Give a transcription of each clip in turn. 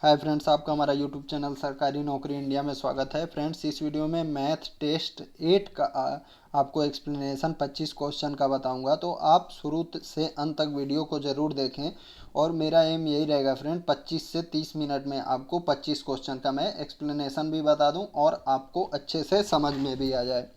Hi friends, आपका हमारा YouTube channel सरकारी नौकरी इंडिया में स्वागत है। फ्रेंड्स, इस वीडियो में मैथ टेस्ट 8 का आपको एक्सप्लेनेशन 25 क्वेश्चन का बताऊंगा, तो आप शुरू से अंत तक वीडियो को ज़रूर देखें। और मेरा एम यही रहेगा फ्रेंड, 25 से 30 मिनट में आपको 25 क्वेश्चन का मैं एक्सप्लेनेशन भी बता दूं और आपको अच्छे से समझ में भी आ जाए।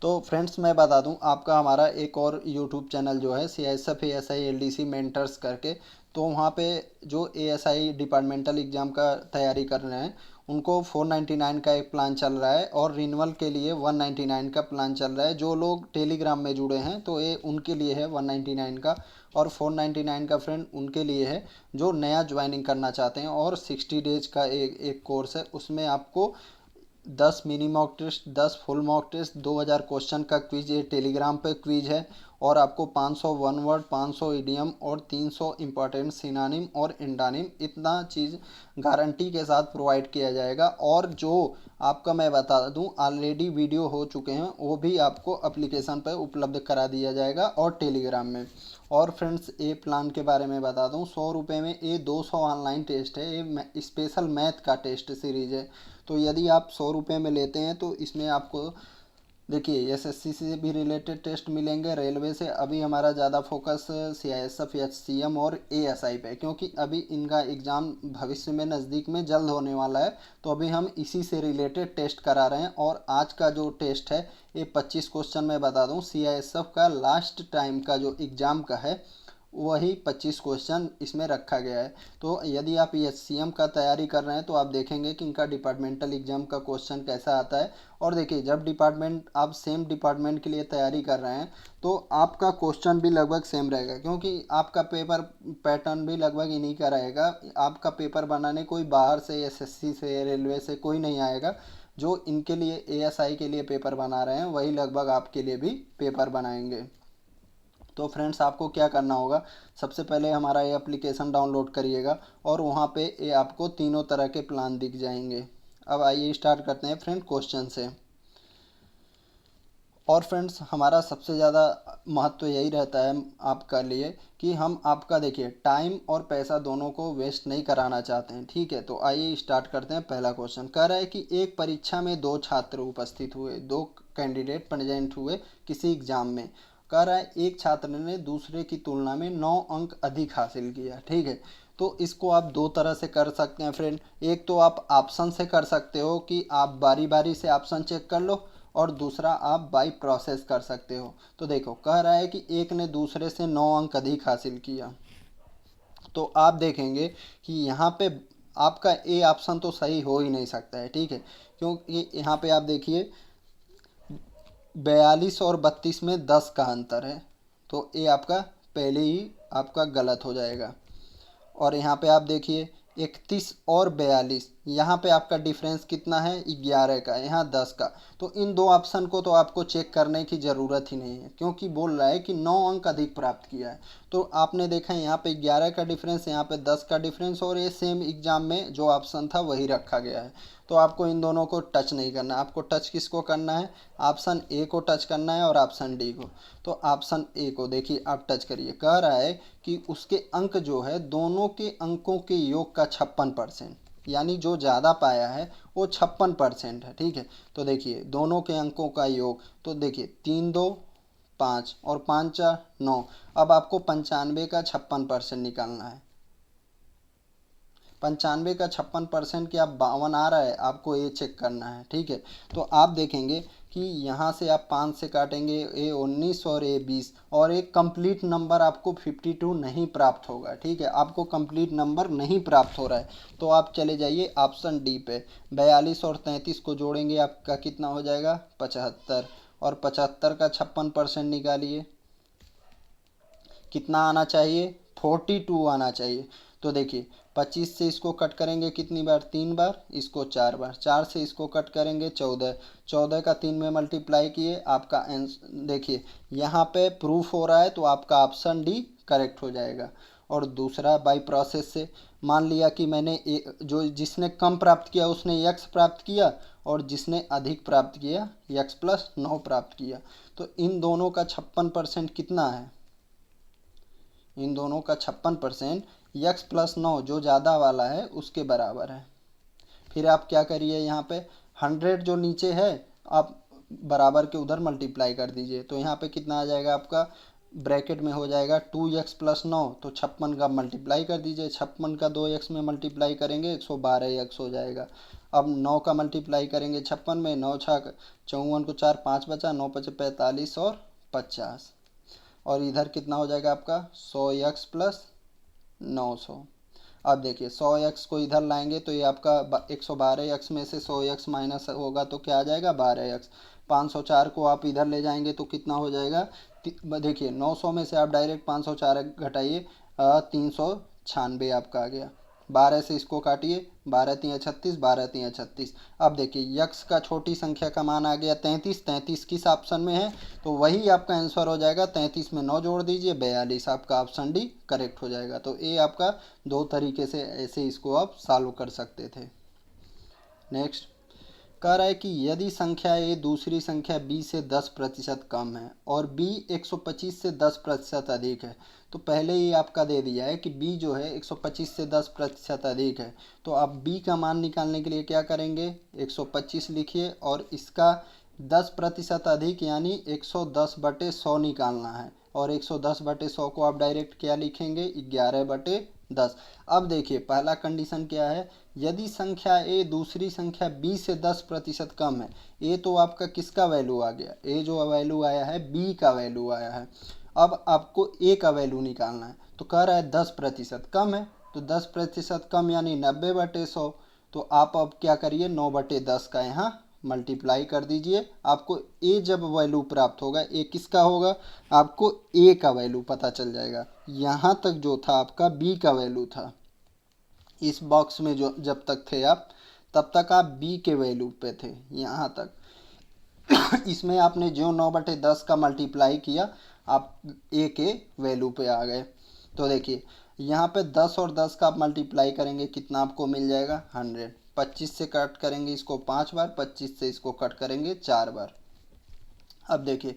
तो फ्रेंड्स, मैं बता दूं, आपका हमारा एक और यूट्यूब चैनल जो है CISF ASI LDC मेंटर्स करके, तो वहाँ पे जो ASI डिपार्टमेंटल एग्ज़ाम का तैयारी कर रहे हैं उनको 499 का एक प्लान चल रहा है और रिन्यूअल के लिए 199 का प्लान चल रहा है। जो लोग टेलीग्राम में जुड़े हैं तो ये उनके लिए है 199 का, और 499 का फ्रेंड उनके लिए है जो नया ज्वाइनिंग करना चाहते हैं। और 60 डेज का एक कोर्स है, उसमें आपको 10 mini mock test, 10 full mock test, 2000 question का क्विज, ये टेलीग्राम पे क्विज है। और आपको 500 वन वर्ड, 500 इडियम और 300 इंपॉर्टेंट सिनानिम और इंडानिम, इतना चीज़ गारंटी के साथ प्रोवाइड किया जाएगा। और जो आपका मैं बता दूं, ऑलरेडी वीडियो हो चुके हैं वो भी आपको एप्लीकेशन पर उपलब्ध करा दिया जाएगा और टेलीग्राम में। और फ्रेंड्स, ए प्लान के बारे में बता दूं, 100 रुपये में ये 200 ऑनलाइन टेस्ट है। ये स्पेशल मैथ का टेस्ट सीरीज है। तो यदि आप 100 रुपये में लेते हैं तो इसमें आपको देखिए SSC से भी रिलेटेड टेस्ट मिलेंगे, रेलवे से। अभी हमारा ज़्यादा फोकस CISF HCM और ASI पे, क्योंकि अभी इनका एग्ज़ाम भविष्य में नज़दीक में जल्द होने वाला है, तो अभी हम इसी से रिलेटेड टेस्ट करा रहे हैं। और आज का जो टेस्ट है ये 25 क्वेश्चन मैं बता दूं, CISF का लास्ट टाइम का जो एग्ज़ाम का है वही 25 क्वेश्चन इसमें रखा गया है। तो यदि आप HCM का तैयारी कर रहे हैं तो आप देखेंगे कि इनका डिपार्टमेंटल एग्जाम का क्वेश्चन कैसा आता है। और देखिए, जब डिपार्टमेंट आप सेम डिपार्टमेंट के लिए तैयारी कर रहे हैं तो आपका क्वेश्चन भी लगभग सेम रहेगा, क्योंकि आपका पेपर पैटर्न भी लगभग इन्हीं का रहेगा। आपका पेपर बनाने कोई बाहर से, SSC से, रेलवे से कोई नहीं आएगा। जो इनके लिए ASI के लिए पेपर बना रहे हैं वही लगभग आपके लिए भी पेपर बनाएंगे। तो फ्रेंड्स, आपको क्या करना होगा, सबसे पहले हमारा ये एप्लीकेशन डाउनलोड करिएगा और वहाँ पे ये आपको तीनों तरह के प्लान दिख जाएंगे। अब आइए स्टार्ट करते हैं फ्रेंड क्वेश्चन से। और फ्रेंड्स, हमारा सबसे ज़्यादा महत्व यही रहता है आपका लिए कि हम आपका देखिए टाइम और पैसा दोनों को वेस्ट नहीं कराना चाहते हैं। ठीक है, तो आइए स्टार्ट करते हैं। पहला क्वेश्चन कह रहा है कि एक परीक्षा में दो छात्र उपस्थित हुए, दो कैंडिडेट प्रेजेंट हुए किसी एग्जाम में। कह रहा है एक छात्र ने दूसरे की तुलना में 9 अंक अधिक हासिल किया। ठीक है, तो इसको आप दो तरह से कर सकते हैं फ्रेंड। एक तो आप ऑप्शन से कर सकते हो कि आप बारी बारी से ऑप्शन चेक कर लो, और दूसरा आप बाई प्रोसेस कर सकते हो। तो देखो, कह रहा है कि एक ने दूसरे से 9 अंक अधिक हासिल किया, तो आप देखेंगे कि यहाँ पे आपका ए ऑप्शन तो सही हो ही नहीं सकता है। ठीक है, क्योंकि यहाँ पे आप देखिए 42 और 32 में 10 का अंतर है, तो ए आपका पहले ही आपका गलत हो जाएगा। और यहाँ पे आप देखिए 31 और 42, यहाँ पे आपका डिफरेंस कितना है, 11 का, यहाँ 10 का। तो इन दो ऑप्शन को तो आपको चेक करने की ज़रूरत ही नहीं है, क्योंकि बोल रहा है कि 9 अंक अधिक प्राप्त किया है। तो आपने देखा यहाँ पे 11 का डिफरेंस, यहाँ पे 10 का डिफरेंस, और ये सेम एग्जाम में जो ऑप्शन था वही रखा गया है। तो आपको इन दोनों को टच नहीं करना। आपको टच किसको करना है, ऑप्शन ए को टच करना है और ऑप्शन डी को। तो ऑप्शन ए को देखिए आप टच करिए। कह रहा है कि उसके अंक जो है, दोनों के अंकों के योग का 56%, यानी जो ज़्यादा पाया है वो 56% है। ठीक है, तो देखिए दोनों के अंकों का योग, तो देखिए 3 2 5 और 5 4 9। अब आपको 95 का 56% निकालना है। 95 का 56% क्या 52 आ रहा है, आपको ये चेक करना है। ठीक है, तो आप देखेंगे कि यहाँ से आप 5 से काटेंगे, ए 19 और ए 20, और एक कंप्लीट नंबर आपको 52 नहीं प्राप्त होगा। ठीक है, आपको कंप्लीट नंबर नहीं प्राप्त हो रहा है, तो आप चले जाइए ऑप्शन डी पे। 42 और 33 को जोड़ेंगे, आपका कितना हो जाएगा, 75। और 75 का 56% निकालिए, कितना आना चाहिए, 42 आना चाहिए। तो देखिए 25 से इसको कट करेंगे कितनी बार, 3 बार, इसको 4 बार, 4 से इसको कट करेंगे 14, 14 का 3 में मल्टीप्लाई किए, आपका आंसर देखिए यहाँ पे प्रूफ हो रहा है, तो आपका ऑप्शन डी करेक्ट हो जाएगा। और दूसरा बाई प्रोसेस से, मान लिया कि मैंने जो जिसने कम प्राप्त किया उसने यक्स प्राप्त किया, और जिसने अधिक प्राप्त किया यक्स+9 प्राप्त किया। तो इन दोनों का 56% कितना है, इन दोनों का 56% यक्स प्लस 9 जो ज़्यादा वाला है उसके बराबर है। फिर आप क्या करिए, यहाँ पे 100 जो नीचे है आप बराबर के उधर मल्टीप्लाई कर दीजिए। तो यहाँ पे कितना आ जाएगा आपका, ब्रैकेट में हो जाएगा 2x+9, तो 56 का मल्टीप्लाई कर दीजिए। 56 का 2x में मल्टीप्लाई करेंगे 112x हो जाएगा। अब 9 का मल्टीप्लाई करेंगे 56 में, 9 छक 54 को 4 5 बचा, 9 पचे 45 और 50, और इधर कितना हो जाएगा आपका 100x प्लस 900। अब देखिए 100x को इधर लाएंगे तो ये आपका 112x में से 100x माइनस होगा तो क्या आ जाएगा 12x। 504 को आप इधर ले जाएंगे तो कितना हो जाएगा, देखिए 900 में से आप डायरेक्ट 504 घटाइए, 396 आपका आ गया। 12 से इसको काटिए, 12 3 36, 12 3 36। अब देखिए यक्स का छोटी संख्या का मान आ गया 33। 33 किस ऑप्शन में है, तो वही आपका आंसर हो जाएगा। 33 में 9 जोड़ दीजिए 42, आपका ऑप्शन डी करेक्ट हो जाएगा। तो ये आपका दो तरीके से ऐसे इसको आप सॉल्व कर सकते थे। नेक्स्ट कह रहा है कि यदि संख्या ए दूसरी संख्या बी से 10% कम है और बी 125 से 10% अधिक है, तो पहले ही आपका दे दिया है कि बी जो है 125 से 10% अधिक है, तो आप बी का मान निकालने के लिए क्या करेंगे, 125 लिखिए और इसका 10% अधिक यानी 110/100 निकालना है, और 110/100 को आप डायरेक्ट क्या लिखेंगे, 11/10। अब देखिए पहला कंडीशन क्या है, यदि संख्या ए दूसरी संख्या बी से 10% कम है। ए तो आपका किसका वैल्यू आ गया, ए जो वैल्यू आया है बी का वैल्यू आया है। अब आपको ए का वैल्यू निकालना है, तो कह रहा है 10% कम है, तो 10% कम यानी 90/100। तो आप अब क्या करिए, 9/10 का यहाँ मल्टीप्लाई कर दीजिए। आपको ए जब वैल्यू प्राप्त होगा, ए किसका होगा, आपको ए का वैल्यू पता चल जाएगा। यहाँ तक जो था आपका बी का वैल्यू था, इस बॉक्स में जो जब तक थे आप, तब तक आप बी के वैल्यू पे थे यहाँ तक। इसमें आपने जो 9/10 का मल्टीप्लाई किया, आप ए के वैल्यू पे आ गए। तो देखिए यहाँ पे 10 और 10 का आप मल्टीप्लाई करेंगे, कितना आपको मिल जाएगा 100। 25 से कट करेंगे इसको 5 बार, 25 से इसको कट करेंगे 4 बार। अब देखिए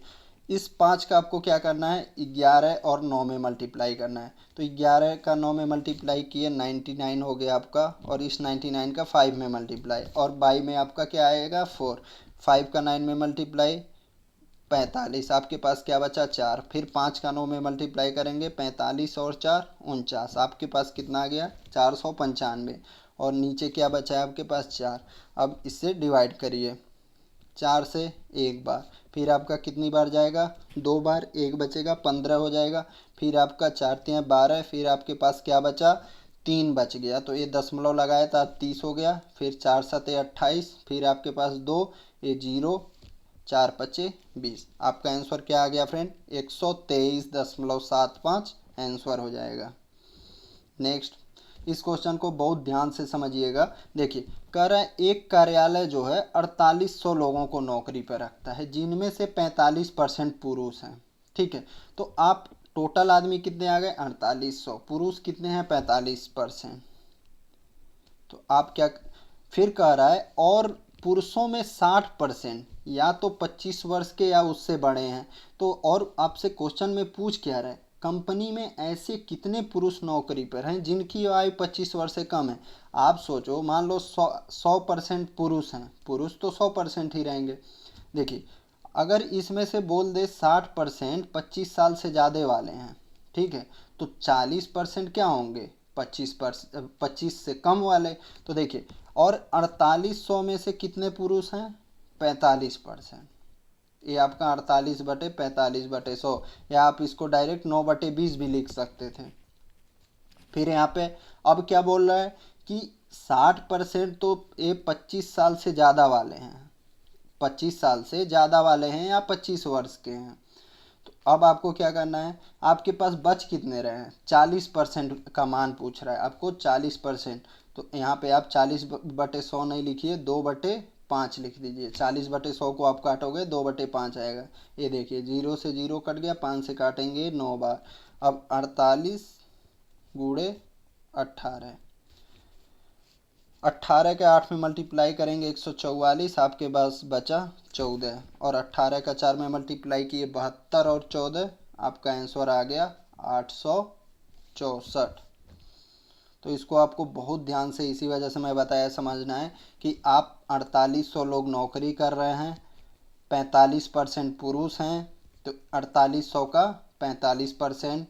इस 5 का आपको क्या करना है, 11 और 9 में मल्टीप्लाई करना है। तो 11 का 9 में मल्टीप्लाई किए 99 हो गया आपका, और इस 99 का 5 में मल्टीप्लाई, और बाई में आपका क्या आएगा 4। 5 का 9 में मल्टीप्लाई 45, आपके पास क्या बचा 4। फिर 5 का 9 में मल्टीप्लाई करेंगे 45 और 4 49, आपके पास कितना आ गया 495, और नीचे क्या बचा है आपके पास 4। अब इससे डिवाइड करिए, 4 से एक बार, फिर आपका कितनी बार जाएगा 2 बार, एक बचेगा 15 हो जाएगा। फिर आपका 4 3 12, फिर आपके पास क्या बचा 3 बच गया, तो ये दशमलव लगाया था 30 हो गया। फिर 4 7 28, फिर आपके पास 2, ये 0, 4 5 20। आपका आंसर क्या आ गया फ्रेंड, 123.75 आंसर हो जाएगा। नेक्स्ट इस क्वेश्चन को बहुत ध्यान से समझिएगा। देखिए कह रहा है एक कार्यालय जो है 4800 लोगों को नौकरी पर रखता है, जिनमें से 45% पुरुष हैं। ठीक है, तो आप टोटल आदमी कितने आ गए 4800, पुरुष कितने हैं 45%। तो आप क्या, फिर कह रहा है और पुरुषों में 60% या तो 25 वर्ष के या उससे बड़े हैं। तो और आपसे क्वेश्चन में पूछ क्या रहा है, कंपनी में ऐसे कितने पुरुष नौकरी पर हैं जिनकी आयु 25 वर्ष से कम है। आप सोचो, मान लो 100% पुरुष हैं, पुरुष तो 100% ही रहेंगे। देखिए अगर इसमें से बोल दे 60% 25 साल से ज़्यादा वाले हैं, ठीक है, तो 40% क्या होंगे 25 से कम वाले। तो देखिए और 4800 में से कितने पुरुष हैं 45%। ये आपका 48/45/100, या आप इसको डायरेक्ट 9/20 भी लिख सकते थे। फिर यहाँ पे अब क्या बोल रहा है कि 60% तो ये 25 साल से ज़्यादा वाले हैं, 25 साल से ज़्यादा वाले हैं या 25 वर्ष के हैं। तो अब आपको क्या करना है, आपके पास बच कितने रहे हैं, 40% का मान पूछ रहा है आपको 40%। तो यहाँ पे आप 40/100 नहीं लिखिए, 2/5 लिख दीजिए। 40/100 को आप काटोगे 2/5 आएगा। ये देखिए 0 से 0 कट गया, 5 से काटेंगे 9 बार। अब 48 गुणे 18, 18 के 8 में मल्टीप्लाई करेंगे 144, आपके पास बचा 14, और 18 का 4 में मल्टीप्लाई किए 72 और 14, आपका आंसर आ गया 864। तो इसको आपको बहुत ध्यान से, इसी वजह से मैं बताया, समझना है कि आप 4800 लोग नौकरी कर रहे हैं, 45% पुरुष हैं, तो 4800 का 45%,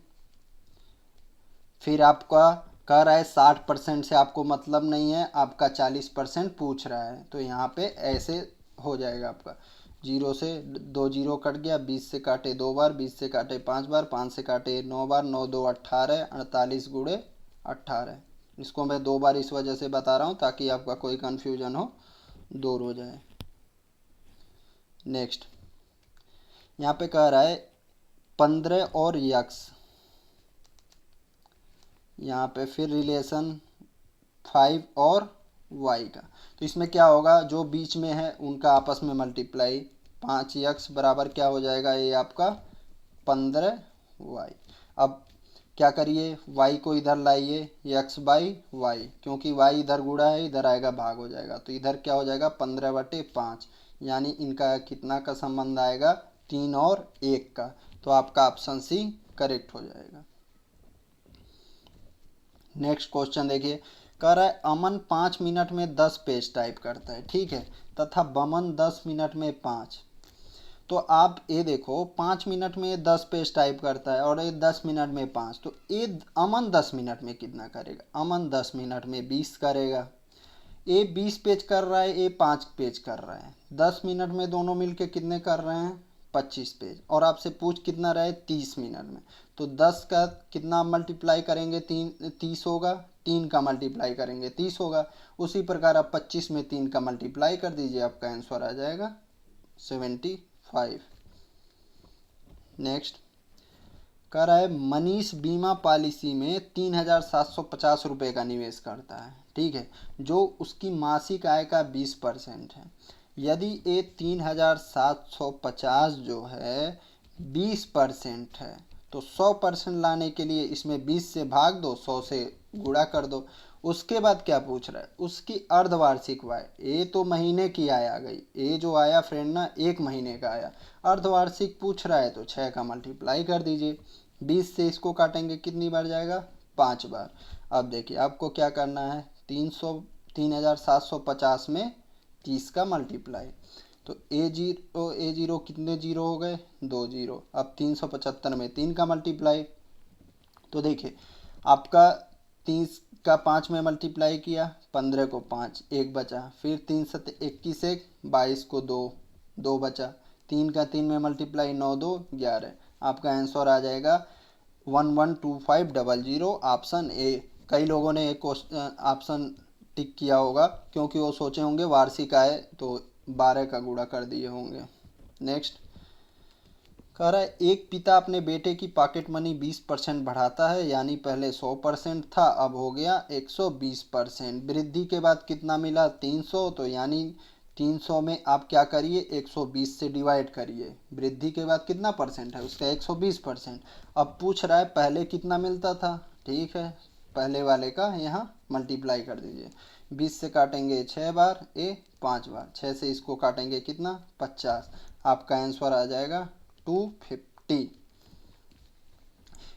फिर आपका कह रहा है 60% से आपको मतलब नहीं है, आपका 40% पूछ रहा है, तो यहाँ पे ऐसे हो जाएगा आपका। जीरो से 2 जीरो कट गया, 20 से काटे 2 बार, 20 से काटे 5 बार, 5 से काटे 9 बार, 9 2 18, 48 गुणे 18। इसको मैं 2 बार इस वजह से बता रहा हूँ ताकि आपका कोई कन्फ्यूजन हो, दूर हो जाए। नेक्स्ट यहाँ पे कह रहा है 15 और यक्स, यहाँ पे फिर रिलेशन 5 और वाई का, तो इसमें क्या होगा, जो बीच में है उनका आपस में मल्टीप्लाई, 5x बराबर क्या हो जाएगा, ये आपका 15y। अब क्या करिए, y को इधर लाइए, x/y, क्योंकि y इधर गुणा है, इधर आएगा भाग हो जाएगा, तो इधर क्या हो जाएगा 15/5, यानी इनका कितना का संबंध आएगा, 3 और 1 का, तो आपका ऑप्शन सी करेक्ट हो जाएगा। नेक्स्ट क्वेश्चन देखिए, कह रहा है अमन 5 मिनट में 10 पेज टाइप करता है, ठीक है, तथा बमन 10 मिनट में 5। तो आप ये देखो, 5 मिनट में 10 पेज टाइप करता है और ये 10 मिनट में 5, तो ये अमन 10 मिनट में कितना करेगा, अमन 10 मिनट में 20 करेगा। ये 20 पेज कर रहा है, ये 5 पेज कर रहा है, 10 मिनट में दोनों मिलके कितने कर रहे हैं, 25 पेज, और आपसे पूछ कितना रहे, 30 मिनट में, तो 10 का कितना मल्टीप्लाई करेंगे, 30 होगा, 3 का मल्टीप्लाई करेंगे 30 होगा, उसी प्रकार आप 25 में 3 का मल्टीप्लाई कर दीजिए, आपका आंसर आ जाएगा 75। नेक्स्ट कह रहा है मनीष बीमा पॉलिसी में 3750 रुपये का निवेश करता है, ठीक है, जो उसकी मासिक आय का 20% है। यदि ये 3750 जो है 20% है, तो 100% लाने के लिए इसमें 20 से भाग दो, 100 से गुणा कर दो। उसके बाद क्या पूछ रहा है, उसकी अर्धवार्षिक आय, ये तो महीने की आय आ गई, ये जो आया फ्रेंड ना 1 महीने का आया, अर्धवार्षिक पूछ रहा है तो 6 का मल्टीप्लाई कर दीजिए, 20 से इसको काटेंगे कितनी बार जाएगा, 5 बार। अब देखिए आपको क्या करना है, 3750 में 30 का मल्टीप्लाई, तो ए जीरो कितने जीरो हो गए, 2 जीरो। अब 375 में 3 का मल्टीप्लाई, तो देखिए आपका 30 का 5 में मल्टीप्लाई किया, 15 को 5, 1 बचा, फिर 3 7 21, 1 22 को 2, 2 बचा, 3 का 3 में मल्टीप्लाई, 9 2 11, आपका आंसर आ जाएगा 112500, ऑप्शन ए। कई लोगों ने एक ऑप्शन टिक किया होगा क्योंकि वो सोचे होंगे वार्षिक आय, तो 12 का गुणा कर दिए होंगे। नेक्स्ट कह रहा है एक पिता अपने बेटे की पॉकेट मनी 20% बढ़ाता है, यानी पहले 100% था, अब हो गया 120%। वृद्धि के बाद कितना मिला, 300, तो यानी 300 में आप क्या करिए, 120 से डिवाइड करिए, वृद्धि के बाद कितना परसेंट है उसका, 120%। अब पूछ रहा है पहले कितना मिलता था, ठीक है, पहले वाले का यहाँ मल्टीप्लाई कर दीजिए, 20 से काटेंगे 6 बार, 5 बार, 6 से इसको काटेंगे कितना, 50, आपका आंसर आ जाएगा 250।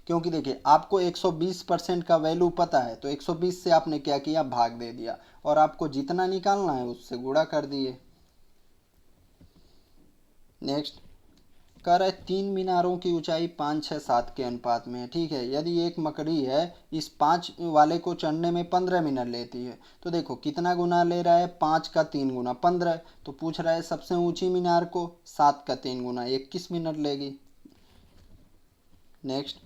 क्योंकि देखिए आपको 120% का वैल्यू पता है, तो 120 से आपने क्या किया, भाग दे दिया, और आपको जितना निकालना है उससे गुणा कर दिए। नेक्स्ट कह रहा है 3 मीनारों की ऊंचाई 5 6 7 के अनुपात में है, ठीक है, यदि एक मकड़ी है इस 5 वाले को चढ़ने में 15 मिनट लेती है, तो देखो कितना गुना ले रहा है, 5 का 3 गुना 15, तो पूछ रहा है सबसे ऊंची मीनार को 7 का 3 गुना 21 मिनट लेगी। नेक्स्ट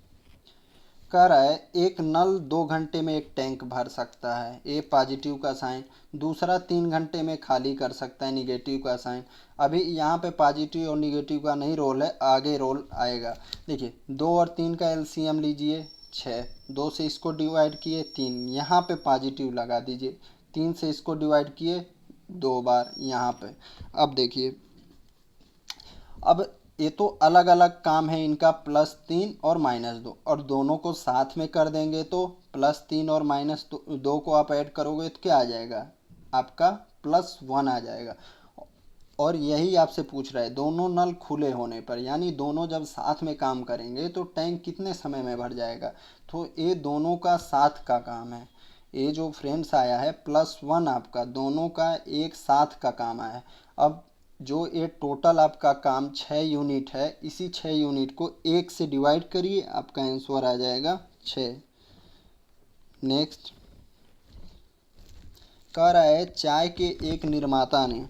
कह रहा है एक नल 2 घंटे में एक टैंक भर सकता है, ए पॉजिटिव का साइन, दूसरा 3 घंटे में खाली कर सकता है, निगेटिव का साइन। अभी यहाँ पे पॉजिटिव और निगेटिव का नहीं रोल है, आगे रोल आएगा। देखिए 2 और 3 का एलसीएम लीजिए 6, 2 से इसको डिवाइड किए 3, यहाँ पे पॉजिटिव लगा दीजिए, 3 से इसको डिवाइड किए 2 बार यहाँ पे। अब देखिए अब ये तो अलग अलग काम है इनका, +3 और -2, और दोनों को साथ में कर देंगे तो +3 और -2 को आप ऐड करोगे तो क्या आ जाएगा, आपका +1 आ जाएगा। और यही आपसे पूछ रहा है दोनों नल खुले होने पर, यानी दोनों जब साथ में काम करेंगे तो टैंक कितने समय में भर जाएगा, तो ये दोनों का साथ का काम है, ये जो फ्रेंड्स आया है +1 आपका दोनों का एक साथ का काम आया है। अब जो ये टोटल आपका काम 6 यूनिट है, इसी 6 यूनिट को 1 से डिवाइड करिए, आपका आंसर आ जाएगा 6। नेक्स्ट कह रहा है चाय के एक निर्माता ने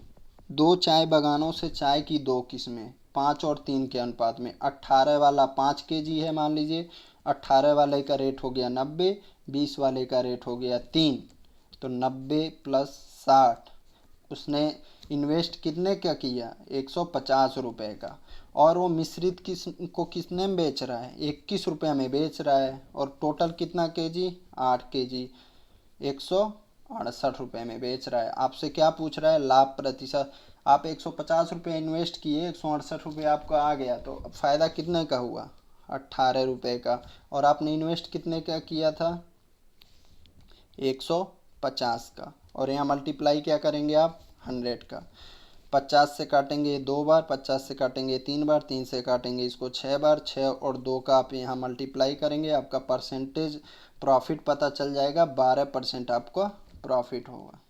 2 चाय बागानों से चाय की 2 किस्में 5 और 3 के अनुपात में 18 वाला 5 केजी है मान लीजिए, 18 वाले का रेट हो गया 90, 20 वाले का रेट हो गया 3, तो 90 + 60 उसने इन्वेस्ट कितने का किया 150 रुपये का। और वो मिश्रित किसने में बेच रहा है 21 रुपये में बेच रहा है। और टोटल कितना केजी 8 केजी 168 रुपये में बेच रहा है। आपसे क्या पूछ रहा है लाभ प्रतिशत। आप 150 रुपये इन्वेस्ट किए, 168 रुपये आपका आ गया, तो फ़ायदा कितने का हुआ 18 रुपये का। और आपने इन्वेस्ट कितने का किया था 150 का। और यहाँ मल्टीप्लाई क्या करेंगे आप 100 का। 50 से काटेंगे 2 बार, 50 से काटेंगे 3 बार, 3 से काटेंगे इसको 6 बार, 6 और 2 का आप यहाँ मल्टीप्लाई करेंगे, आपका परसेंटेज प्रॉफिट पता चल जाएगा, 12% आपका प्रॉफिट होगा।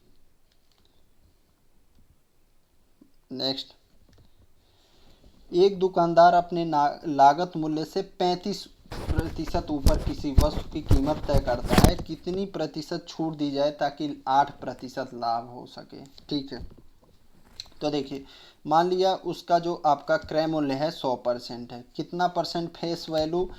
नेक्स्ट, एक दुकानदार अपने लागत मूल्य से 35% ऊपर किसी वस्तु की कीमत तय करता है, कितनी प्रतिशत छूट दी जाए ताकि 8% लाभ हो सके। ठीक है, तो देखिए मान लिया उसका जो आपका क्रय मूल्य है 100% है, कितना परसेंट फेस वैल्यू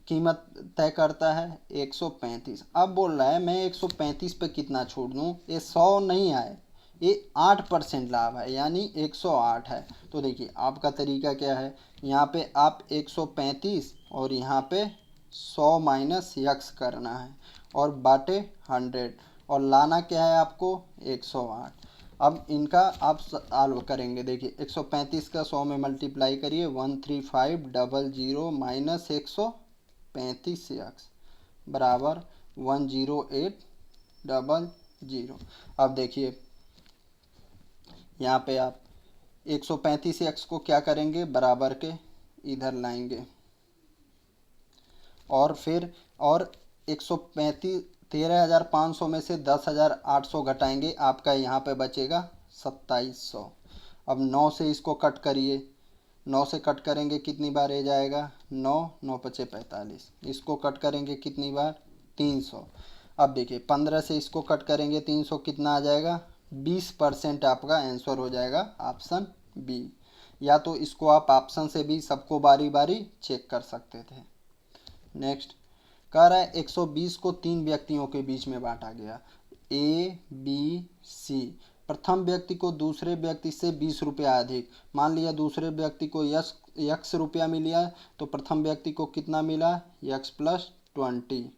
कीमत तय करता है 135। अब बोल रहा है मैं 135 पे कितना छूट दूँ, ये 100 नहीं आए, ये 8% लाभ है, यानी 108 है। तो देखिए आपका तरीका क्या है, यहाँ पे आप 135 और यहाँ पे 100 माइनस यक्स करना है और बाटे 100 और लाना क्या है आपको 108। अब इनका आप सॉल्व करेंगे। देखिए 135 का 100 में मल्टीप्लाई करिए 13500 माइनस 135 यक्स बराबर 10800। अब देखिए यहाँ पे आप 135 एक्स को क्या करेंगे बराबर के इधर लाएंगे और फिर और 135 13,500 में से 10,800 घटाएंगे, आपका यहाँ पे बचेगा 2700। अब 9 से इसको कट करिए, 9 से कट करेंगे कितनी बार ये जाएगा 9, 9 पचे 45, इसको कट करेंगे कितनी बार 300। अब देखिए 15 से इसको कट करेंगे 300, कितना आ जाएगा 20% आपका आंसर हो जाएगा ऑप्शन बी। या तो इसको आप ऑप्शन से भी सबको बारी बारी चेक कर सकते थे। नेक्स्ट कह रहा है 120 को 3 व्यक्तियों के बीच में बांटा गया, ए बी सी। प्रथम व्यक्ति को दूसरे व्यक्ति से 20 रुपया अधिक, मान लिया दूसरे व्यक्ति को यक्स रुपया मिला, तो प्रथम व्यक्ति को कितना मिला यक्स + 20।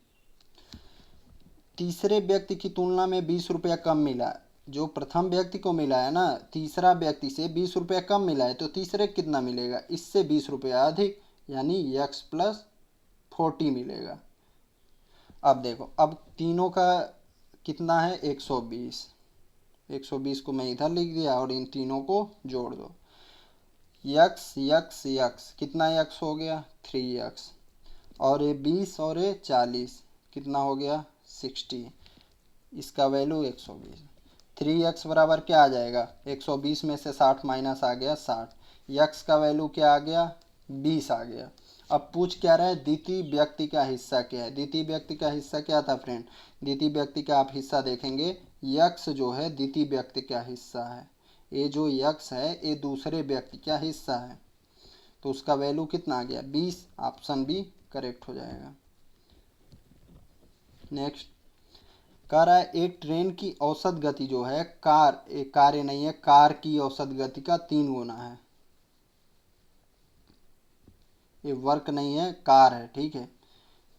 तीसरे व्यक्ति की तुलना में 20 रुपया कम मिला, जो प्रथम व्यक्ति को मिला है ना, तीसरा व्यक्ति से 20 रुपया कम मिला है, तो तीसरे कितना मिलेगा इससे 20 रुपया अधिक, यानी यक्स + 40 मिलेगा। अब देखो अब तीनों का कितना है 120, 120 को मैं इधर लिख दिया और इन तीनों को जोड़ दो, यक्स यक्स यक्स, कितना यक्स हो गया 3x, और ये 20 और ये 40, कितना हो गया 60, इसका वैल्यू 120। 3x बराबर क्या आ जाएगा 120 में से 60 माइनस आ गया 60, यक्स का वैल्यू क्या आ गया 20 आ गया। अब पूछ क्या रहा है द्वितीय व्यक्ति का हिस्सा क्या है। द्वितीय व्यक्ति का हिस्सा क्या था फ्रेंड, द्वितीय व्यक्ति का आप हिस्सा देखेंगे, यक्स जो है द्वितीय व्यक्ति का हिस्सा है, ये जो यक्स है ये दूसरे व्यक्ति का हिस्सा है, तो उसका वैल्यू कितना आ गया 20, ऑप्शन बी करेक्ट हो जाएगा। नेक्स्ट कह रहा है एक ट्रेन की औसत गति जो है कार्य नहीं है, कार की औसत गति का 3 गुना है, ये वर्क नहीं है कार है, ठीक है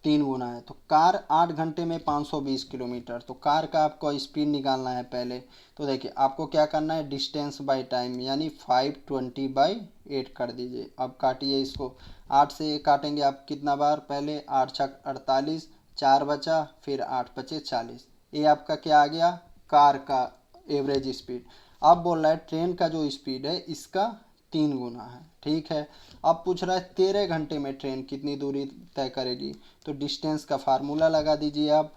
3 गुना है। तो कार 8 घंटे में 520 किलोमीटर, तो कार का आपको स्पीड निकालना है पहले। तो देखिए आपको क्या करना है डिस्टेंस बाय टाइम, यानी 520/8 कर दीजिए। अब काटिए इसको, 8 से काटेंगे आप कितना बार, पहले 8 छक 48, 4 बचा, फिर 8 पचे 40, ये आपका क्या आ गया कार का एवरेज स्पीड। अब बोल रहा है ट्रेन का जो स्पीड है इसका 3 गुना है, ठीक है। अब पूछ रहा है 13 घंटे में ट्रेन कितनी दूरी तय करेगी, तो डिस्टेंस का फार्मूला लगा दीजिए आप,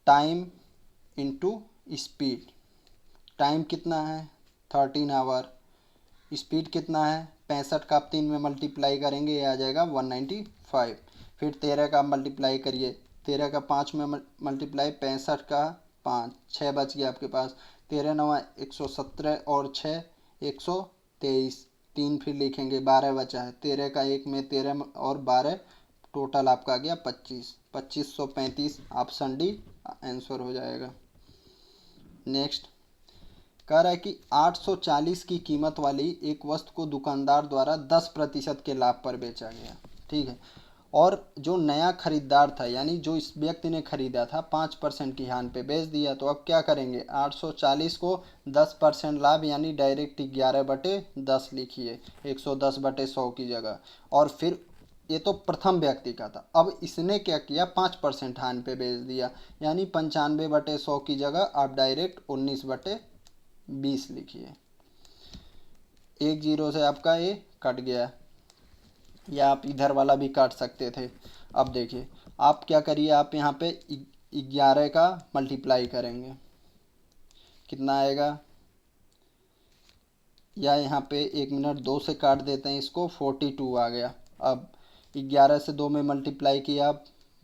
टाइम इंटू स्पीड। टाइम कितना है 13 आवर, स्पीड कितना है 65 का आप 3 में मल्टीप्लाई करेंगे ये आ जाएगा 195। फिर 13 का मल्टीप्लाई करिए, 13 का 5 में मल्टीप्लाई, 65 का 5, 6 बच गया आपके पास। 13 9 117 और 6 123, 3 फिर लिखेंगे, 12 बचा है। 13 का 1 में 13 और 12, टोटल आपका आ गया 25, 2535, ऑप्शन डी आंसर हो जाएगा। नेक्स्ट कह रहा है कि 840 की कीमत वाली एक वस्तु को दुकानदार द्वारा 10% के लाभ पर बेचा गया, ठीक है। और जो नया खरीदार था यानी जो इस व्यक्ति ने खरीदा था 5% की हानि पे बेच दिया। तो अब क्या करेंगे, 840 को 10% लाभ यानी डायरेक्ट 11/10 लिखिए, 110/100 की जगह। और फिर ये तो प्रथम व्यक्ति का था, अब इसने क्या किया 5% हानि पे बेच दिया, यानी 95/100 की जगह आप डायरेक्ट 19/20 लिखिए। एक जीरो से आपका ये कट गया, या आप इधर वाला भी काट सकते थे। अब देखिए आप क्या करिए, आप यहाँ पे 11 का मल्टीप्लाई करेंगे, कितना आएगा, या यहाँ पे 1 मिनट 2 से काट देते हैं इसको, 42 आ गया। अब 11 से 2 में मल्टीप्लाई किया,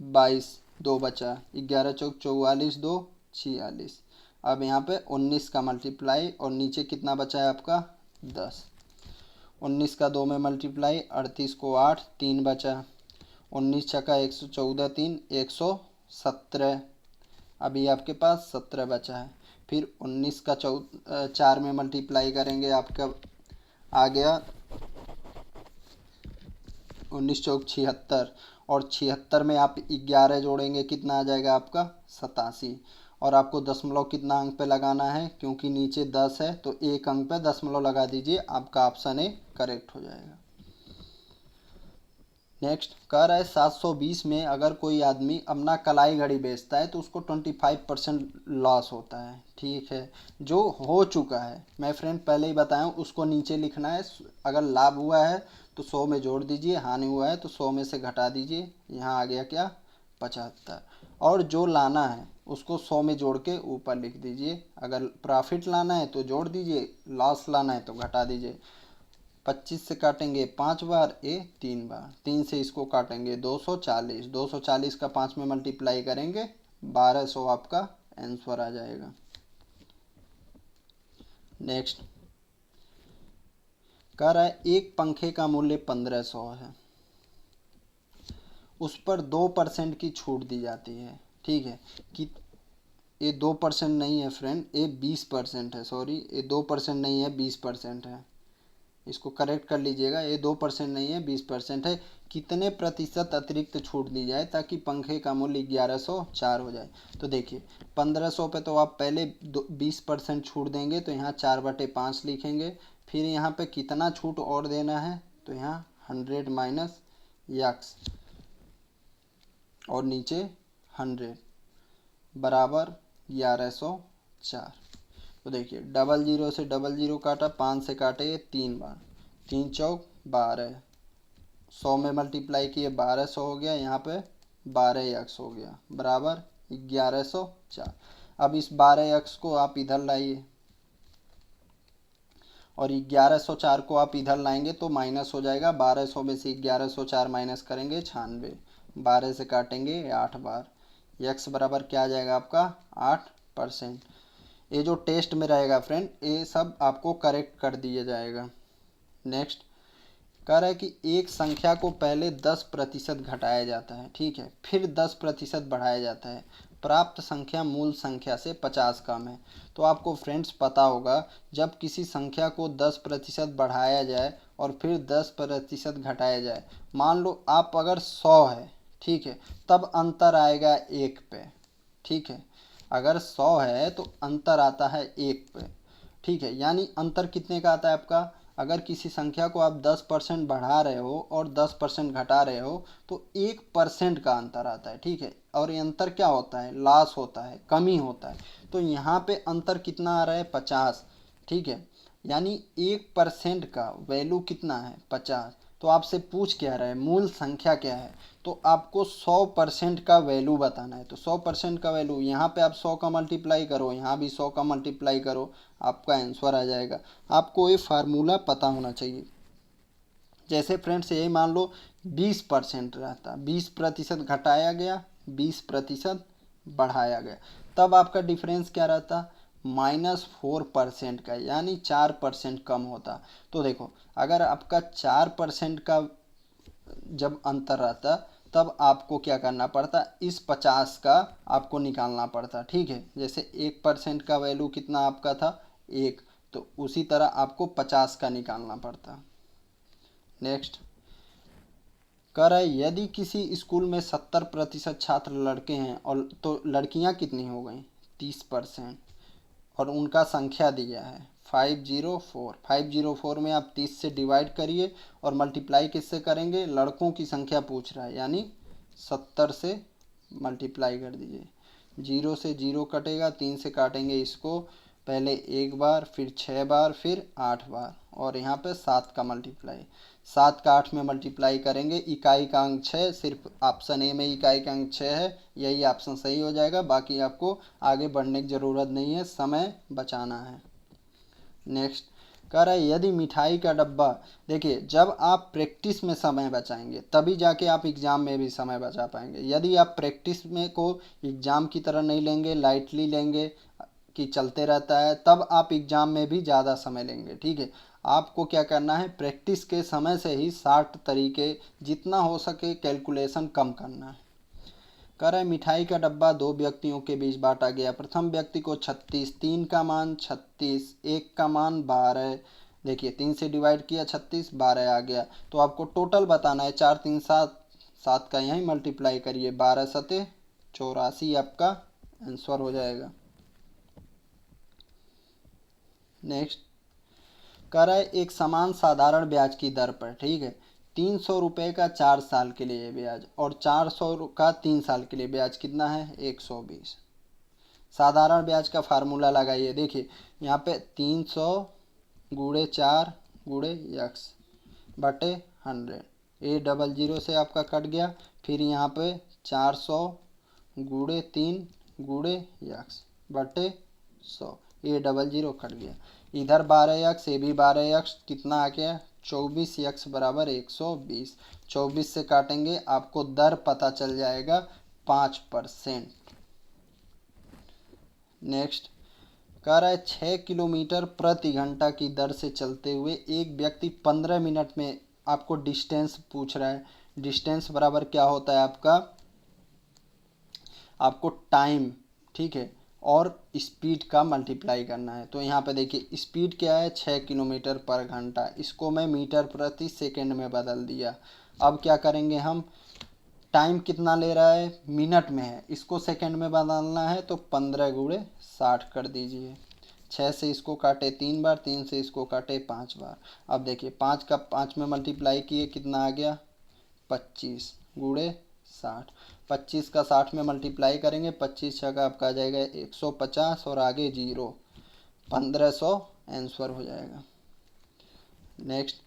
22, 2 बचा, 11 चौक 44, 2 46। अब यहाँ पे 19 का मल्टीप्लाई और नीचे कितना बचा है आपका 10, 19 का 2 में मल्टीप्लाई, 38 को 8, 3 बचा, 19 छक्का 114, 3 117। अभी आपके पास 17 बचा है। फिर 19 का 4 में मल्टीप्लाई करेंगे, आपका आ गया 19 चौक 76, और 76 में आप 11 जोड़ेंगे, कितना आ जाएगा आपका 87। और आपको दशमलव कितना अंक पे लगाना है, क्योंकि नीचे 10 है तो एक अंक पे दशमलव लगा दीजिए, आपका ऑप्शन ए करेक्ट हो जाएगा। नेक्स्ट कह रहा है 720 में अगर कोई आदमी अपना कलाई घड़ी बेचता है तो उसको 25% लॉस होता है, ठीक है। जो हो चुका है मैं फ्रेंड पहले ही बताया हूँ, उसको नीचे लिखना है। अगर लाभ हुआ है तो 100 में जोड़ दीजिए, हानि हुआ है तो 100 में से घटा दीजिए, यहाँ आ गया क्या 75। और जो लाना है उसको 100 में जोड़ के ऊपर लिख दीजिए। अगर प्रॉफिट लाना है तो जोड़ दीजिए, लॉस लाना है तो घटा दीजिए। 25 से काटेंगे 5 बार, ए 3 बार, 3 से इसको काटेंगे 240, 240 का 5 में मल्टीप्लाई करेंगे 1200, आपका आंसर आ जाएगा। नेक्स्ट कह रहा है एक पंखे का मूल्य 1500 है, उस पर 2% की छूट दी जाती है, ठीक है। कि ये 2% नहीं है फ्रेंड, ये 20% है, सॉरी ये 2% नहीं है 20% है, इसको करेक्ट कर लीजिएगा। ये 2% नहीं है 20% है। कितने प्रतिशत अतिरिक्त छूट दी जाए ताकि पंखे का मूल्य 1104 हो जाए। तो देखिए 1500 पे तो आप पहले 20% छूट देंगे, तो यहाँ 4/5 लिखेंगे। फिर यहाँ पे कितना छूट और देना है, तो यहाँ 100 माइनस यक्स और नीचे 100 बराबर 1104। तो देखिए 00 से 00 काटा, 5 से काटे 3 बार, 3 चौक 12, 100 में मल्टीप्लाई किए 1200 हो गया, यहाँ पे 12x हो गया बराबर 1104। अब इस 12x को आप इधर लाइए, और 1104 को आप इधर लाएंगे तो माइनस हो जाएगा। 1200 में से 1104 माइनस करेंगे 96, 12 से काटेंगे 8 बार, x बराबर क्या आ जाएगा आपका 8%। ये जो टेस्ट में रहेगा फ्रेंड, ये सब आपको करेक्ट कर दिया जाएगा। नेक्स्ट कह रहा है कि एक संख्या को पहले 10% घटाया जाता है, ठीक है, फिर 10% बढ़ाया जाता है, प्राप्त संख्या मूल संख्या से 50 कम है। तो आपको फ्रेंड्स पता होगा, जब किसी संख्या को 10% बढ़ाया जाए और फिर 10% घटाया जाए, मान लो आप अगर 100 है, ठीक है, तब अंतर आएगा 1 पे, ठीक है। अगर 100 है तो अंतर आता है 1 पे, ठीक है। यानी अंतर कितने का आता है आपका, अगर किसी संख्या को आप 10% बढ़ा रहे हो और 10% घटा रहे हो तो 1% का अंतर आता है, ठीक है। और ये अंतर क्या होता है, लॉस होता है, कमी होता है। तो यहाँ पे अंतर कितना आ रहा है 50, ठीक है। यानी 1% का वैल्यू कितना है 50। तो आपसे पूछ क्या रहा है, मूल संख्या क्या है, तो आपको 100% का वैल्यू बताना है। तो 100% का वैल्यू यहाँ पे आप 100 का मल्टीप्लाई करो, यहाँ भी 100 का मल्टीप्लाई करो, आपका आंसर आ जाएगा। आपको ये फार्मूला पता होना चाहिए। जैसे फ्रेंड्स यही मान लो 20% रहता, 20% घटाया गया, 20% बढ़ाया गया, तब आपका डिफरेंस क्या रहता, -4% का, यानी 4% कम होता। तो देखो अगर आपका 4% का जब अंतर रहता, तब आपको क्या करना पड़ता, इस 50 का आपको निकालना पड़ता। ठीक है, जैसे 1% का वैल्यू कितना आपका था, 1, तो उसी तरह आपको 50 का निकालना पड़ता। नेक्स्ट कह रहा है यदि किसी स्कूल में 70% छात्र लड़के हैं और तो लड़कियां कितनी हो गई, 30%, और उनका संख्या दिया है 504। 504 में आप 30 से डिवाइड करिए और मल्टीप्लाई किससे करेंगे, लड़कों की संख्या पूछ रहा है, यानी 70 से मल्टीप्लाई कर दीजिए। 0 से 0 कटेगा, 3 से काटेंगे इसको, पहले एक बार, फिर 6 बार, फिर 8 बार, और यहाँ पे 7 का मल्टीप्लाई, 7 का 8 में मल्टीप्लाई करेंगे। इकाई का अंक 6, सिर्फ ऑप्शन ए में इकाई का अंक 6 है, यही ऑप्शन सही हो जाएगा। बाकी आपको आगे बढ़ने की ज़रूरत नहीं है, समय बचाना है। नेक्स्ट कह रहा है यदि मिठाई का डब्बा, देखिए जब आप प्रैक्टिस में समय बचाएंगे तभी जाके आप एग्ज़ाम में भी समय बचा पाएंगे। यदि आप प्रैक्टिस में को एग्ज़ाम की तरह नहीं लेंगे, लाइटली लेंगे कि चलते रहता है, तब आप एग्ज़ाम में भी ज़्यादा समय लेंगे। ठीक है, आपको क्या करना है, प्रैक्टिस के समय से ही 60 तरीके जितना हो सके कैलकुलेशन कम करना है। कह रहा है मिठाई का डब्बा 2 व्यक्तियों के बीच बांटा गया। प्रथम व्यक्ति को 36, 3 का मान 36, 1 का मान 12। देखिए 3 से डिवाइड किया, 36, 12 आ गया। तो आपको टोटल बताना है, 4 3 7, 7 का यहीं मल्टीप्लाई करिए, 12 सते 84 आपका आंसर हो जाएगा। नेक्स्ट कह रहा है एक समान साधारण ब्याज की दर पर, ठीक है, 300 रुपये का 4 साल के लिए ब्याज और 400 का 3 साल के लिए ब्याज कितना है, 120। साधारण ब्याज का फार्मूला लगाइए। देखिए यहाँ पे 300 गुणे 4 गुणे यक्स बटे 100, ए डबल जीरो से आपका कट गया, फिर यहाँ पे 400 गुणे 3 गुणे यक्स बटे 100, ये डबल जीरो कट गया। इधर 12 यक्स, ये भी 12 यक्स, कितना आ गया, 24 यक्स बराबर 120। 24 से काटेंगे, आपको दर पता चल जाएगा 5%। नेक्स्ट कह रहा है 6 किलोमीटर प्रति घंटा की दर से चलते हुए एक व्यक्ति 15 मिनट में, आपको डिस्टेंस पूछ रहा है। डिस्टेंस बराबर क्या होता है आपका, आपको टाइम, ठीक है, और स्पीड का मल्टीप्लाई करना है। तो यहाँ पे देखिए स्पीड क्या है, 6 किलोमीटर पर घंटा, इसको मैं मीटर प्रति सेकंड में बदल दिया। अब क्या करेंगे हम, टाइम कितना ले रहा है, मिनट में है, इसको सेकंड में बदलना है, तो 15 गुणे 60 कर दीजिए। 6 से इसको काटे 3 बार, 3 से इसको काटे 5 बार। अब देखिए 5 का 5 में मल्टीप्लाई किए, कितना आ गया, 25 गुणे 60। 25 का 60 में मल्टीप्लाई करेंगे, 25 का आपका आ जाएगा 150 और आगे जीरो, 1500 आंसर हो जाएगा। नेक्स्ट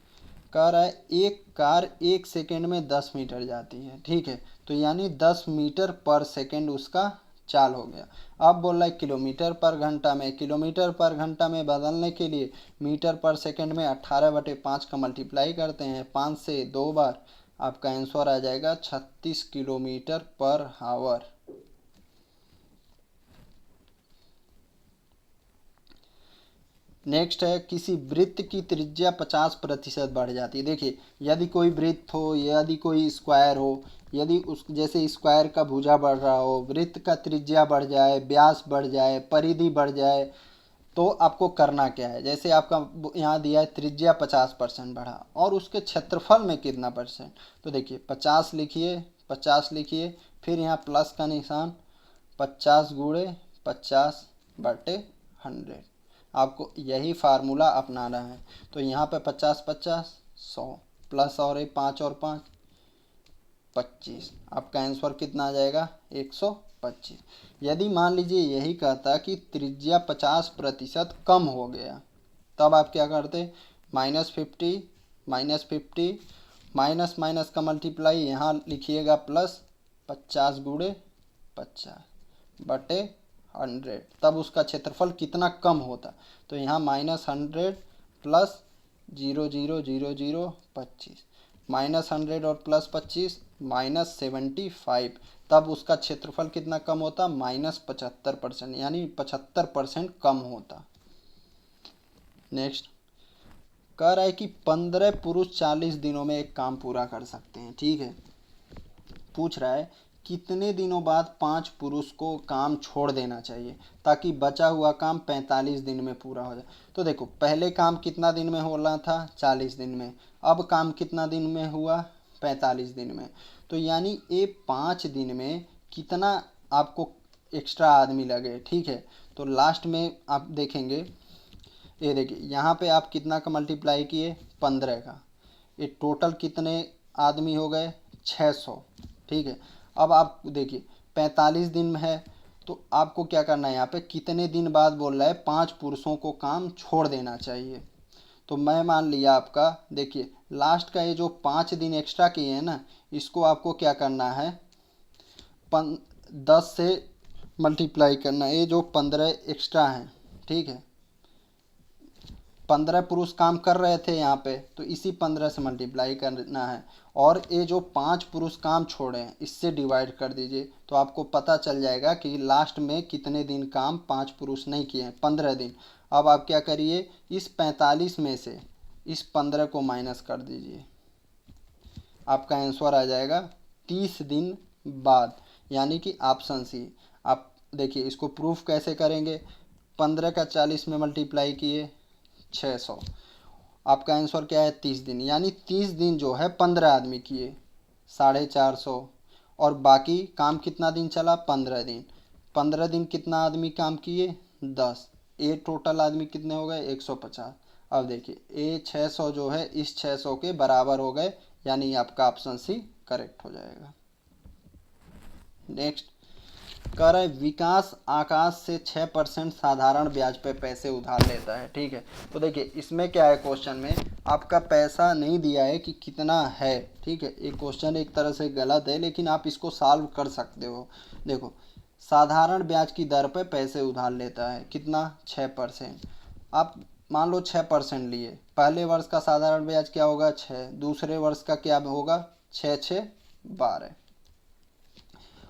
कह रहा है एक कार 1 सेकेंड में 10 मीटर जाती है, ठीक है, तो यानी 10 मीटर पर सेकेंड उसका चाल हो गया। अब बोल रहा है किलोमीटर पर घंटा में, किलोमीटर पर घंटा में बदलने के लिए मीटर पर सेकेंड में 18/5 का मल्टीप्लाई करते हैं, 5 से 2 बार, आपका आंसर आ जाएगा 36 किलोमीटर पर हावर। नेक्स्ट है किसी वृत्त की त्रिज्या 50% बढ़ जाती है। देखिए यदि कोई वृत्त हो, यदि कोई स्क्वायर हो, यदि उस जैसे स्क्वायर का भुजा बढ़ रहा हो, वृत्त का त्रिज्या बढ़ जाए, व्यास बढ़ जाए, परिधि बढ़ जाए, तो आपको करना क्या है, जैसे आपका यहाँ दिया है त्रिज्या 50% बढ़ा और उसके क्षेत्रफल में कितना परसेंट, तो देखिए 50 लिखिए, 50 लिखिए, फिर यहाँ प्लस का निशान, 50 गुणे 50 बटे 100। आपको यही फार्मूला अपनाना है। तो यहाँ पे 50 50 100 प्लस और 5 और 5 25, आपका आंसर कितना आ जाएगा, 125। यदि मान लीजिए यही कहता कि त्रिज्या 50% कम हो गया, तब आप क्या करते, -50 -50 माइनस माइनस का मल्टीप्लाई यहाँ लिखिएगा प्लस 50 गुणे 50 बटे 100, तब उसका क्षेत्रफल कितना कम होता। तो यहाँ -100 प्लस 0,0,0,0,25 -100 और प्लस 25 -75, तब उसका क्षेत्रफल कितना कम होता, -75%, यानी 75% कम होता। नेक्स्ट कह रहा है कि 15 पुरुष 40 दिनों में एक काम पूरा कर सकते हैं। ठीक है, पूछ रहा है कितने दिनों बाद 5 पुरुष को काम छोड़ देना चाहिए ताकि बचा हुआ काम 45 दिन में पूरा हो जाए। तो देखो, पहले काम कितना दिन में होना था, 40 दिन में, अब काम कितना दिन में हुआ, 45 दिन में। तो यानी ये 5 दिन में कितना आपको एक्स्ट्रा आदमी लगे। ठीक है, तो लास्ट में आप देखेंगे, ये देखिए यहाँ पे आप कितना का मल्टीप्लाई किए, 15 का, ये टोटल कितने आदमी हो गए, 600। ठीक है, अब आप देखिए 45 दिन में है, तो आपको क्या करना है, यहाँ पे कितने दिन बाद बोल रहा है 5 पुरुषों को काम छोड़ देना चाहिए। तो मैं मान लिया आपका, देखिए लास्ट का ये जो 5 दिन एक्स्ट्रा किए हैं ना, इसको आपको क्या करना है, 10 से मल्टीप्लाई करना है। ये जो 15 एक्स्ट्रा हैं, ठीक है, 15 पुरुष काम कर रहे थे यहाँ पे, तो इसी 15 से मल्टीप्लाई करना है, और ये जो 5 पुरुष काम छोड़े हैं इससे डिवाइड कर दीजिए, तो आपको पता चल जाएगा कि लास्ट में कितने दिन काम 5 पुरुष नहीं किए हैं, 15 दिन। अब आप क्या करिए, इस 45 में से इस 15 को माइनस कर दीजिए, आपका आंसर आ जाएगा 30 दिन बाद, यानी कि ऑप्शन सी। आप देखिए इसको प्रूफ कैसे करेंगे, 15 का 40 में मल्टीप्लाई किए 600, आपका आंसर क्या है, 30 दिन, यानी 30 दिन जो है 15 आदमी किए 450, और बाकी काम कितना दिन चला, 15 दिन। 15 दिन कितना आदमी काम किए, 10, ये टोटल आदमी कितने हो गए, 150। अब देखिए ये 600 जो है इस 600 के बराबर हो गए, यानी आपका ऑप्शन सी करेक्ट हो जाएगा। नेक्स्ट कह रहा है विकास आकाश से 6% साधारण ब्याज पे पैसे उधार लेता है। ठीक है, तो देखिए इसमें क्या है, क्वेश्चन में आपका पैसा नहीं दिया है कि कितना है। ठीक है, ये क्वेश्चन एक तरह से गलत है, लेकिन आप इसको सॉल्व कर सकते हो। देखो, साधारण ब्याज की दर पे पैसे उधार लेता है, कितना, 6%। आप मान लो 6% लिए, पहले वर्ष का साधारण ब्याज क्या होगा, 6, दूसरे वर्ष का क्या होगा, 6 6 12,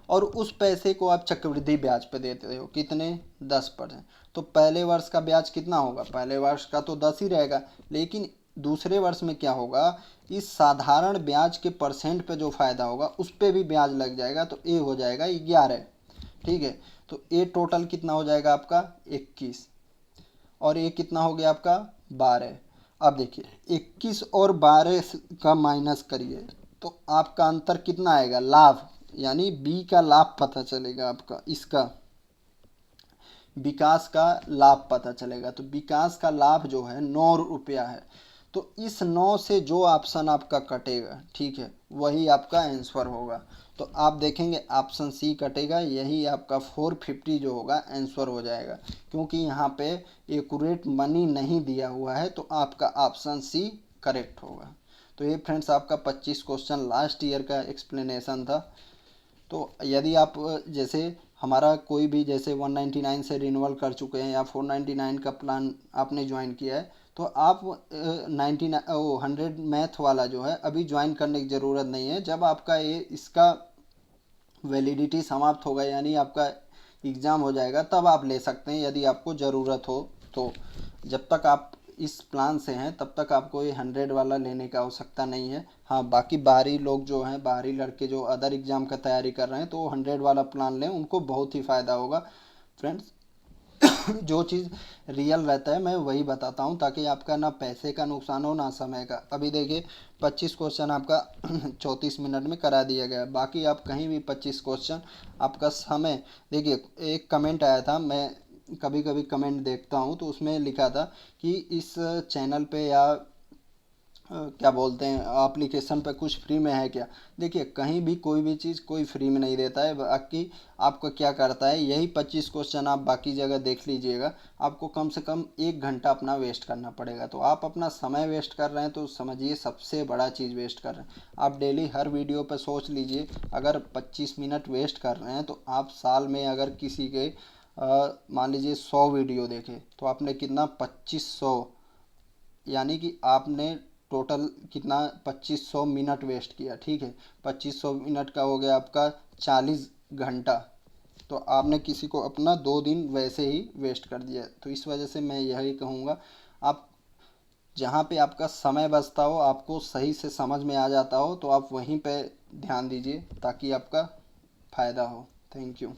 और उस पैसे को आप चक्रवृद्धि ब्याज पे देते हो, कितने, 10%। तो पहले वर्ष का ब्याज कितना होगा, पहले वर्ष का तो 10 ही रहेगा, लेकिन दूसरे वर्ष में क्या होगा, इस साधारण ब्याज के परसेंट पे जो फ़ायदा होगा उस पर भी ब्याज लग जाएगा, तो ये हो जाएगा 11। ठीक है, तो ये टोटल कितना हो जाएगा आपका 21, और ये कितना हो गया आपका 12। अब देखिए 21 और 12 का माइनस करिए, तो आपका अंतर कितना आएगा, लाभ, यानी बी का लाभ पता चलेगा आपका, इसका विकास का लाभ पता चलेगा। तो विकास का लाभ जो है 9 रुपया है, तो इस 9 से जो ऑप्शन आपका कटेगा, ठीक है, वही आपका आंसर होगा। तो आप देखेंगे ऑप्शन सी कटेगा, यही आपका 450 जो होगा आंसर हो जाएगा, क्योंकि यहाँ पे एक्यूरेट मनी नहीं दिया हुआ है, तो आपका ऑप्शन सी करेक्ट होगा। तो ये फ्रेंड्स आपका 25 क्वेश्चन लास्ट ईयर का एक्सप्लेनेशन था। तो यदि आप जैसे हमारा कोई भी जैसे 199 से रिन्यूअल कर चुके हैं या 499 का प्लान आपने ज्वाइन किया है, तो आप 100 मैथ वाला जो है अभी ज्वाइन करने की ज़रूरत नहीं है। जब आपका ये इसका वैलिडिटी समाप्त होगा, यानी आपका एग्ज़ाम हो जाएगा, तब आप ले सकते हैं यदि आपको ज़रूरत हो तो। जब तक आप इस प्लान से हैं तब तक आपको ये 100 वाला लेने का आवश्यकता नहीं है। हाँ, बाकी बाहरी लोग जो हैं, बाहरी लड़के जो अदर एग्ज़ाम का तैयारी कर रहे हैं, तो 100 वाला प्लान लें, उनको बहुत ही फ़ायदा होगा। फ्रेंड्स जो चीज़ रियल रहता है मैं वही बताता हूँ, ताकि आपका ना पैसे का नुकसान हो ना समय का। अभी देखिए 25 क्वेश्चन आपका 34 मिनट में करा दिया गया, बाकी आप कहीं भी 25 क्वेश्चन आपका समय। देखिए एक कमेंट आया था, मैं कभी कभी कमेंट देखता हूँ, तो उसमें लिखा था कि इस चैनल पे या क्या बोलते हैं एप्लीकेशन पे कुछ फ्री में है क्या। देखिए कहीं भी कोई भी चीज़ कोई फ्री में नहीं देता है। बाकी आपको क्या करता है, यही 25 क्वेश्चन आप बाकी जगह देख लीजिएगा, आपको कम से कम 1 घंटा अपना वेस्ट करना पड़ेगा। तो आप अपना समय वेस्ट कर रहे हैं तो समझिए सबसे बड़ा चीज़ वेस्ट कर रहे हैं। आप डेली हर वीडियो पर सोच लीजिए, अगर 25 मिनट वेस्ट कर रहे हैं तो आप साल में अगर किसी के मान लीजिए 100 वीडियो देखे तो आपने कितना 2500, यानी कि आपने टोटल कितना 2500 मिनट वेस्ट किया। ठीक है, 2500 मिनट का हो गया आपका 40 घंटा। तो आपने किसी को अपना 2 दिन वैसे ही वेस्ट कर दिया। तो इस वजह से मैं यही कहूँगा, आप जहाँ पे आपका समय बचता हो, आपको सही से समझ में आ जाता हो, तो आप वहीं पे ध्यान दीजिए ताकि आपका फ़ायदा हो। Thank you.